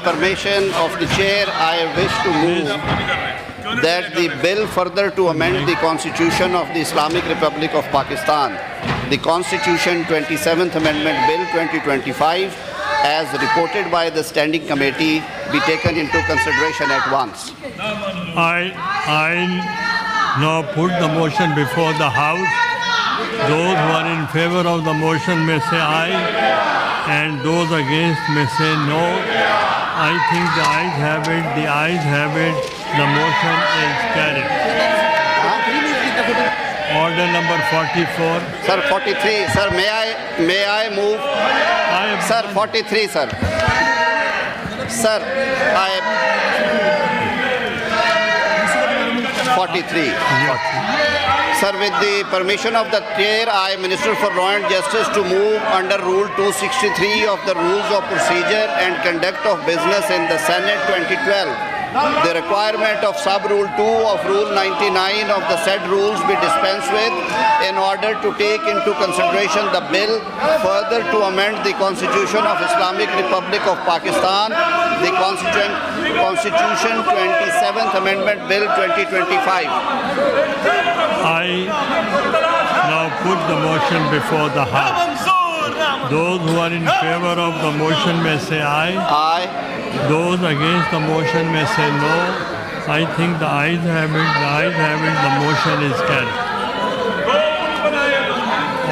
permission of the chair, I wish to move that the bill further to amend the Constitution of the Islamic Republic of Pakistan, the Constitution 27th Amendment Bill 2025, as reported by the Standing Committee, be taken into consideration at once. I now put the motion before the House. Those who are in favor of the motion may say aye, and those against may say no. I think the ayes have it. The ayes have it. The motion is carried. Order number 44. Sir, 43. Sir, may I move? Sir, 43, sir. Sir, 43. Sir, with the permission of the chair, I, Minister for Law and Justice, to move under Rule 263 of the Rules of Procedure and Conduct of Business in the Senate 2012. The requirement of Sub-Rule 2 of Rule 99 of the said rules be dispensed with in order to take into consideration the bill further to amend the Constitution of Islamic Republic of Pakistan, the Constitution 27th Amendment Bill 2025. I now put the motion before the House. Those who are in favor of the motion may say aye. Aye. Those against the motion may say no. I think the ayes have it. The ayes have it. The motion is carried.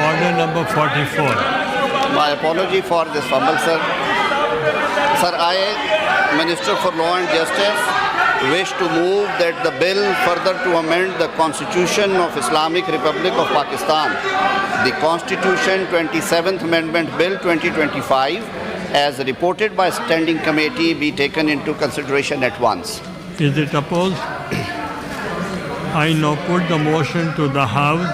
Order number 44. My apology for this fumble, sir. Sir, I, Minister for Law and Justice, wish to move that the bill further to amend the Constitution of Islamic Republic of Pakistan, the Constitution 27th Amendment Bill 2025, as reported by Standing Committee, be taken into consideration at once. Is it opposed? I now put the motion to the House.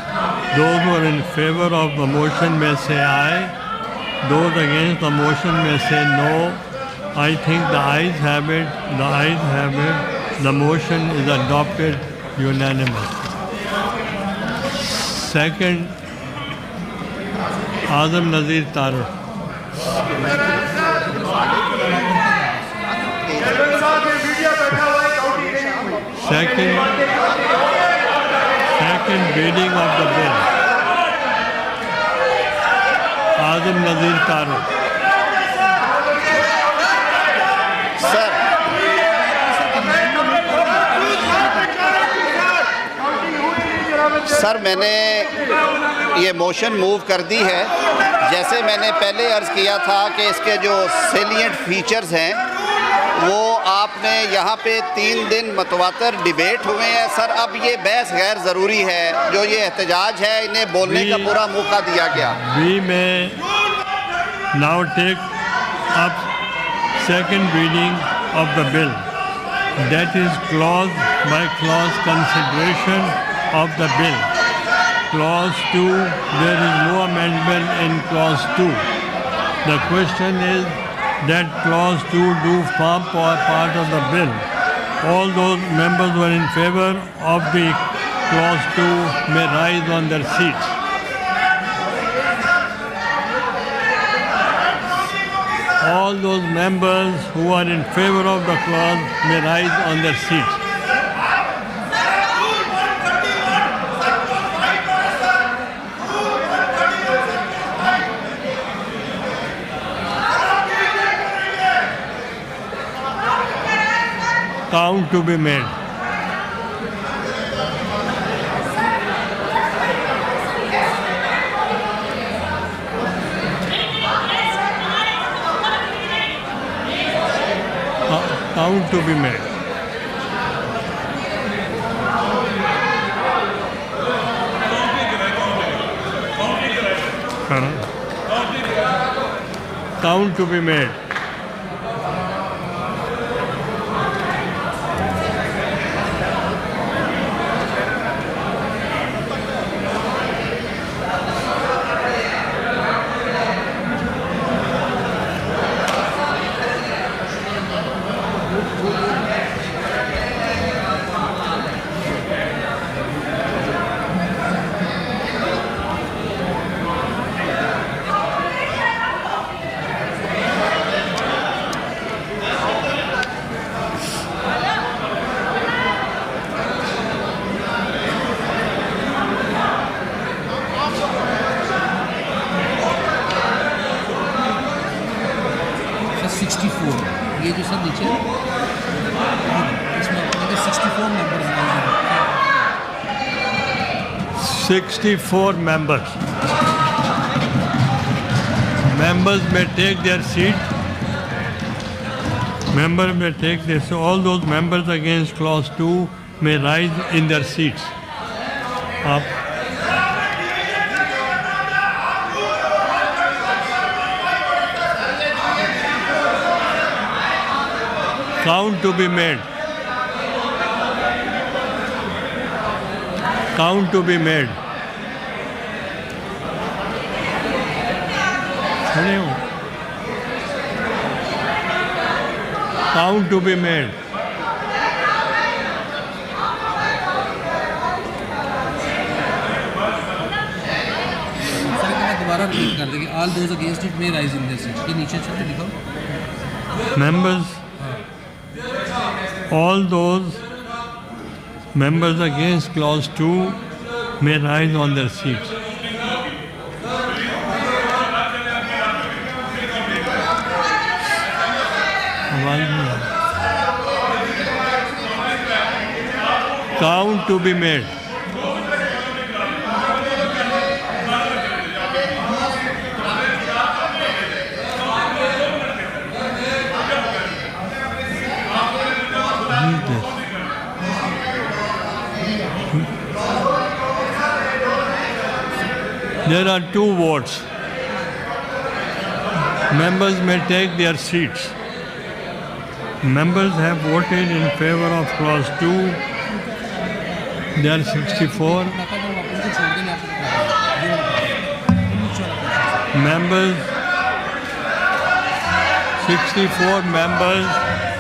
Those who are in favor of the motion may say aye. Those against the motion may say no. I think the ayes have it. The ayes have it. The motion is adopted unanimously. Second, Azam Nazir Tarur. Second reading of the bill. Azam Nazir Tarur. Sir, sir मैंने ये motion move कर दी है। जैसे मैंने पहले अर्ज़ किया था कि इसके जो सेलिएंट फीचर्स हैं वो आपने यहाँ पे 3 दिन मतवातर डिबेट हुए हैं। सर अब ये बहस गैर ज़रूरी है, जो ये एहतजाज है इन्हें बोलने का पूरा मौका दिया गया। We may now take up second reading of the bill. That is clause by clause consideration of the bill. Clause 2, there is no amendment in clause 2. The question is that clause 2 do form part of the bill. All those members who are in favor of the clause 2 may rise on their seats. All those members who are in favor of the clause may rise on their seats. Count to be made. Count to be made. Count to be made. 64 ये जो sir नीचे है, इसमें अपने 64 members हैं 64 members. Members may take their seat. Members may take this. So all those members against clause 2 may rise in their seats. Up. Count to be made. Count to be made. खड़े हो. Count to be made. Sir मैं दोबारा repeat कर देंगे all those against it may rise in this seat ये नीचे चल के दिखाओ Members, all those members against clause 2 may rise on their seats. आवाज नहीं आ रही. Count to be made. Read this. There are two votes. Members may take their seats. Members have voted in favor of clause 2. There are 64. Members, 64 members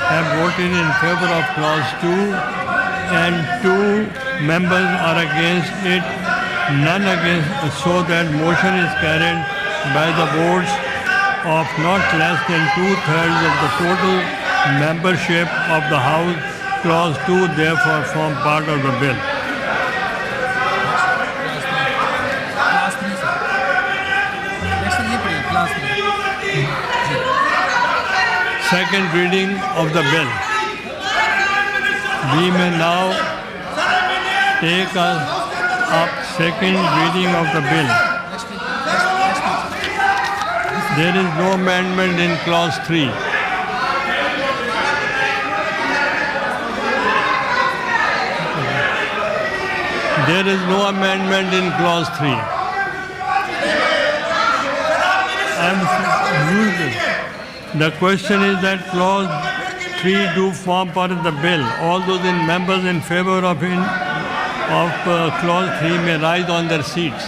have voted in favor of clause 2 and 2 members are against it, none against, so that motion is carried by the votes of not less than 2/3 of the total membership of the House. Clause 2 therefore form part of the bill. Class 3 sir sir ये पढ़िए class 3 Second reading of the bill. We may now take up second reading of the bill. There is no amendment in clause 3. There is no amendment in clause 3. The question is that clause 3 do form part of the bill. All those members in favor of clause 3 may rise on their seats.